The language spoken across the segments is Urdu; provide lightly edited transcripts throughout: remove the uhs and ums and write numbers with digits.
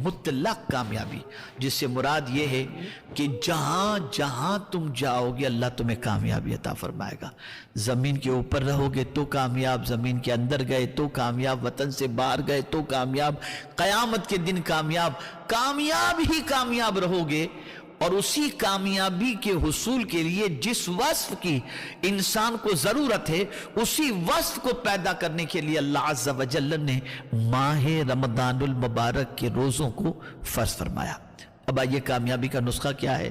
مطلق کامیابی، جس سے مراد یہ ہے کہ جہاں جہاں تم جاؤ گے اللہ تمہیں کامیابی عطا فرمائے گا۔ زمین کے اوپر رہو گے تو کامیاب، زمین کے اندر گئے تو کامیاب، وطن سے باہر گئے تو کامیاب، قیامت کے دن کامیاب، کامیاب ہی کامیاب رہو گے۔ اور اسی کامیابی کے حصول کے لیے جس وصف کی انسان کو ضرورت ہے اسی وصف کو پیدا کرنے کے لیے اللہ عز و جل نے ماہ رمضان المبارک کے روزوں کو فرض فرمایا۔ اب آئیے کامیابی کا نسخہ کیا ہے؟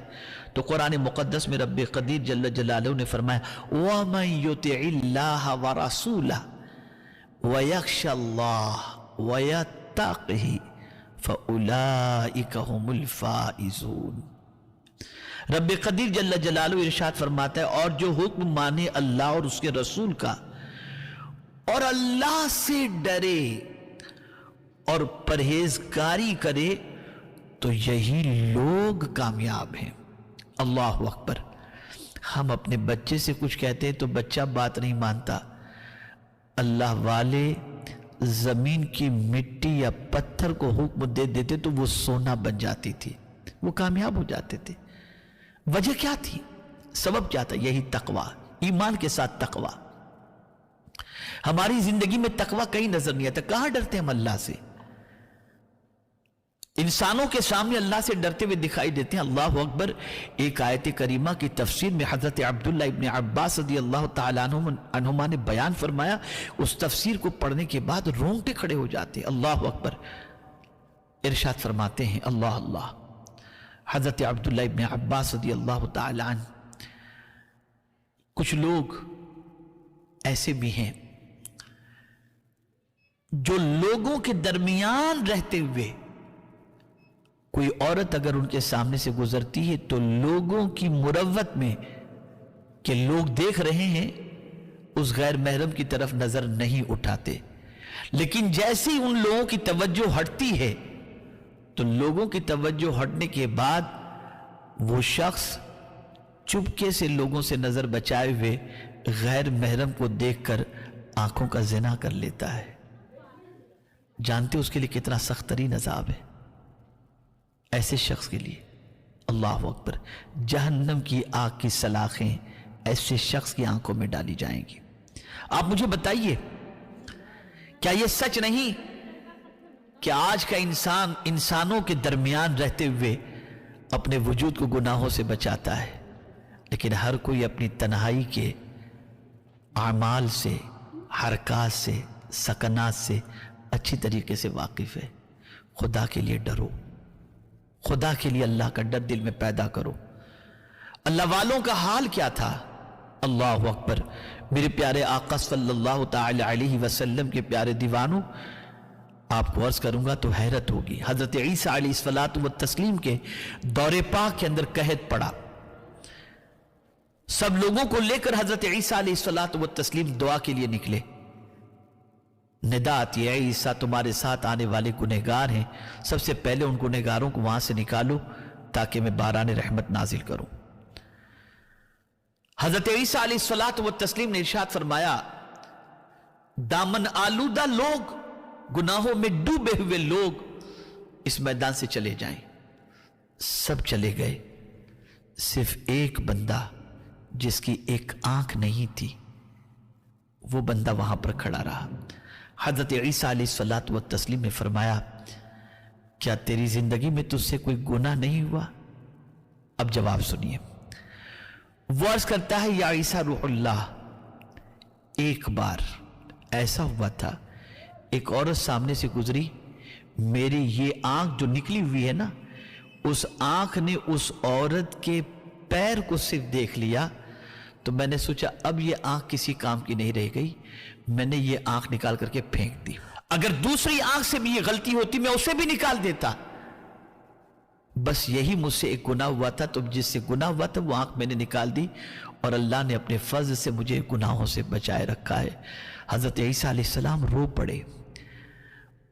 تو قرآن مقدس میں رب قدیر جل جلالہ نے فرمایا وَمَن يُطِعِ اللَّهَ وَرَسُولَهُ وَيَخْشَ اللَّهَ وَيَتَّقْهِ فَأُولَئِكَ هُمُ الْفَائِزُونَ۔ رب قدیر جل جلالہ ارشاد فرماتا ہے اور جو حکم مانے اللہ اور اس کے رسول کا اور اللہ سے ڈرے اور پرہیزگاری کرے تو یہی لوگ کامیاب ہیں۔ اللہ اکبر۔ ہم اپنے بچے سے کچھ کہتے ہیں تو بچہ بات نہیں مانتا، اللہ والے زمین کی مٹی یا پتھر کو حکم دے دیتے تو وہ سونا بن جاتی تھی، وہ کامیاب ہو جاتے تھے۔ وجہ کیا تھی؟ سبب کیا تھا؟ یہی تقوی، ایمان کے ساتھ تقوی۔ ہماری زندگی میں تقوی کہیں نظر نہیں آتا، کہاں ڈرتے ہم اللہ سے؟ انسانوں کے سامنے اللہ سے ڈرتے ہوئے دکھائی دیتے ہیں۔ اللہ اکبر۔ ایک آیت کریمہ کی تفسیر میں حضرت عبداللہ ابن عباس رضی اللہ تعالیٰ عنہما نے بیان فرمایا، اس تفسیر کو پڑھنے کے بعد رونگٹے کھڑے ہو جاتے ہیں۔ اللہ اکبر۔ ارشاد فرماتے ہیں اللہ اللہ، حضرت عبداللہ ابن عباس رضی اللہ تعالیٰ عنہ، کچھ لوگ ایسے بھی ہیں جو لوگوں کے درمیان رہتے ہوئے کوئی عورت اگر ان کے سامنے سے گزرتی ہے تو لوگوں کی مروت میں کہ لوگ دیکھ رہے ہیں اس غیر محرم کی طرف نظر نہیں اٹھاتے، لیکن جیسے ہی ان لوگوں کی توجہ ہٹتی ہے تو لوگوں کی توجہ ہٹنے کے بعد وہ شخص چپکے سے لوگوں سے نظر بچائے ہوئے غیر محرم کو دیکھ کر آنکھوں کا زنا کر لیتا ہے۔ جانتے اس کے لیے کتنا سخت ترین عذاب ہے ایسے شخص کے لیے؟ اللہ اکبر۔ جہنم کی آگ کی سلاخیں ایسے شخص کی آنکھوں میں ڈالی جائیں گی۔ آپ مجھے بتائیے، کیا یہ سچ نہیں کہ آج کا انسان انسانوں کے درمیان رہتے ہوئے اپنے وجود کو گناہوں سے بچاتا ہے، لیکن ہر کوئی اپنی تنہائی کے اعمال سے، حرکات سے، سکنات سے اچھی طریقے سے واقف ہے۔ خدا کے لیے ڈرو، خدا کے لیے اللہ کا ڈر دل میں پیدا کرو۔ اللہ والوں کا حال کیا تھا؟ اللہ اکبر۔ میرے پیارے آقا صلی اللہ تعالی علیہ وسلم کے پیارے دیوانوں، آپ کو عرض کروں گا تو حیرت ہوگی۔ حضرت عیسیٰ علیہ الصلوۃ والتسلیم کے دور پاک کے اندر قحط پڑا، سب لوگوں کو لے کر حضرت عیسیٰ علیہ الصلوۃ والتسلیم دعا کے لیے نکلے۔ ندا آتی ہے عیسیٰ تمہارے ساتھ آنے والے گنہگار ہیں، سب سے پہلے ان گنہگاروں کو وہاں سے نکالو تاکہ میں باران رحمت نازل کروں۔ حضرت عیسیٰ علیہ الصلوۃ والتسلیم نے ارشاد فرمایا دامن آلودہ لوگ، گناہوں میں ڈوبے ہوئے لوگ اس میدان سے چلے جائیں۔ سب چلے گئے، صرف ایک بندہ جس کی ایک آنکھ نہیں تھی وہ بندہ وہاں پر کھڑا رہا۔ حضرت عیسیٰ علیہ الصلوۃ والتسلیم نے فرمایا کیا تیری زندگی میں تجھ سے کوئی گناہ نہیں ہوا؟ اب جواب سنیے۔ وہ عرض کرتا ہے یا عیسیٰ روح اللہ، ایک بار ایسا ہوا تھا ایک عورت سامنے سے گزری، میری یہ آنکھ جو نکلی ہوئی ہے نا، اس آنکھ نے اس عورت کے پیر کو صرف دیکھ لیا تو میں نے سوچا اب یہ آنکھ کسی کام کی نہیں رہ گئی، میں نے یہ آنکھ نکال کر کے پھینک دی۔ اگر دوسری آنکھ سے بھی یہ غلطی ہوتی میں اسے بھی نکال دیتا، بس یہی مجھ سے ایک گناہ ہوا تھا، تو جس سے گناہ ہوا تھا وہ آنکھ میں نے نکال دی اور اللہ نے اپنے فضل سے مجھے گناہوں سے بچائے رکھا ہے۔ حضرت عیسیٰ علیہ السلام رو پڑے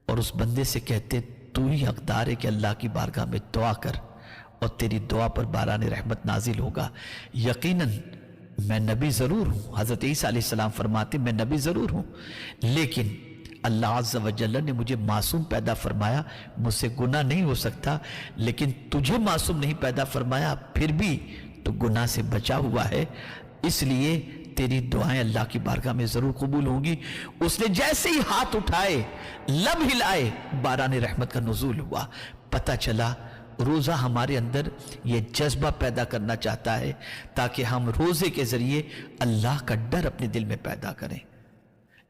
اور اس بندے سے کہتے تو ہی حقدار ہے کہ اللہ کی بارگاہ میں دعا کر اور تیری دعا پر باران رحمت نازل ہوگا۔ یقیناً میں نبی ضرور ہوں، حضرت عیسیٰ علیہ السلام فرماتے میں نبی ضرور ہوں، لیکن اللہ عز و جل نے مجھے معصوم پیدا فرمایا، مجھ سے گناہ نہیں ہو سکتا، لیکن تجھے معصوم نہیں پیدا فرمایا، پھر بھی تو گناہ سے بچا ہوا ہے، اس لیے تیری دعائیں اللہ کی بارگاہ میں ضرور قبول ہوں گی۔ اس نے جیسے ہی ہاتھ اٹھائے، لب ہلائے، باران رحمت کا نزول ہوا۔ پتہ چلا روزہ ہمارے اندر یہ جذبہ پیدا کرنا چاہتا ہے تاکہ ہم روزے کے ذریعے اللہ کا ڈر اپنے دل میں پیدا کریں۔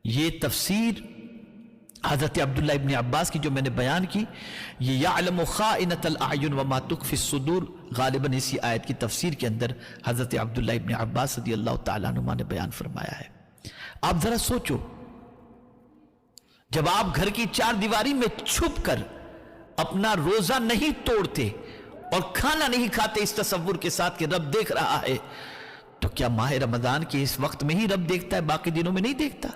یہ تفسیر حضرت عبداللہ ابن عباس کی جو میں نے بیان کی، یہ یعلم خائنۃ الاعین وما تخفی الصدور، غالباً اسی آیت کی تفسیر کے اندر حضرت عبداللہ ابن عباس رضی اللہ تعالیٰ عنہ نے بیان فرمایا ہے۔ آپ ذرا سوچو، جب آپ گھر کی چار دیواری میں چھپ کر اپنا روزہ نہیں توڑتے اور کھانا نہیں کھاتے اس تصور کے ساتھ کہ رب دیکھ رہا ہے، تو کیا ماہ رمضان کے اس وقت میں ہی رب دیکھتا ہے، باقی دنوں میں نہیں دیکھتا؟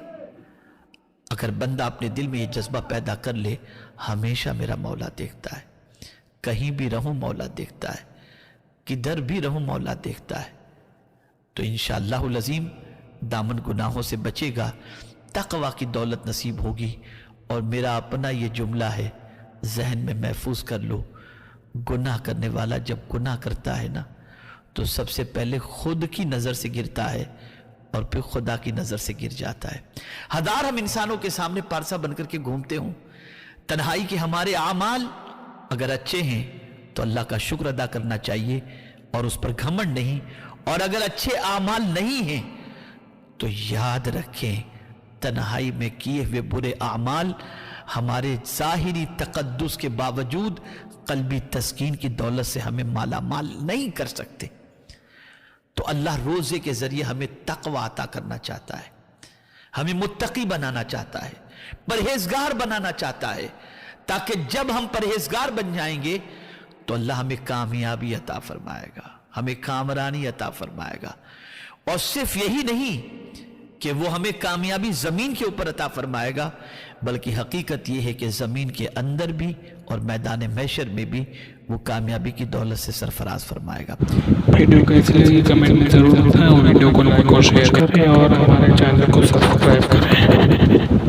اگر بندہ اپنے دل میں یہ جذبہ پیدا کر لے، ہمیشہ میرا مولا دیکھتا ہے، کہیں بھی رہوں مولا دیکھتا ہے، کدھر بھی رہوں مولا دیکھتا ہے، تو انشاءاللہ العظیم دامن گناہوں سے بچے گا، تقوی کی دولت نصیب ہوگی۔ اور میرا اپنا یہ جملہ ہے، ذہن میں محفوظ کر لو، گناہ کرنے والا جب گناہ کرتا ہے نا تو سب سے پہلے خود کی نظر سے گرتا ہے اور پھر خدا کی نظر سے گر جاتا ہے۔ ہزار ہم انسانوں کے سامنے پارسا بن کر کے گھومتے ہوں، تنہائی کے ہمارے اعمال اگر اچھے ہیں تو اللہ کا شکر ادا کرنا چاہیے اور اس پر گھمنڈ نہیں، اور اگر اچھے اعمال نہیں ہیں تو یاد رکھیں تنہائی میں کیے ہوئے برے اعمال ہمارے ظاہری تقدس کے باوجود قلبی تسکین کی دولت سے ہمیں مالا مال نہیں کر سکتے۔ تو اللہ روزے کے ذریعے ہمیں تقوی عطا کرنا چاہتا ہے، ہمیں متقی بنانا چاہتا ہے، پرہیزگار بنانا چاہتا ہے، تاکہ جب ہم پرہیزگار بن جائیں گے تو اللہ ہمیں کامیابی عطا فرمائے گا، ہمیں کامرانی عطا فرمائے گا۔ اور صرف یہی نہیں کہ وہ ہمیں کامیابی زمین کے اوپر عطا فرمائے گا، بلکہ حقیقت یہ ہے کہ زمین کے اندر بھی اور میدان محشر میں بھی وہ کامیابی کی دولت سے سرفراز فرمائے گا۔ ویڈیو کو اس لیے کمنٹ میں ضرور بتائیں اور ویڈیو کو لائک اور شیئر کریں اور ہمارے چینل کو سبسکرائب کریں۔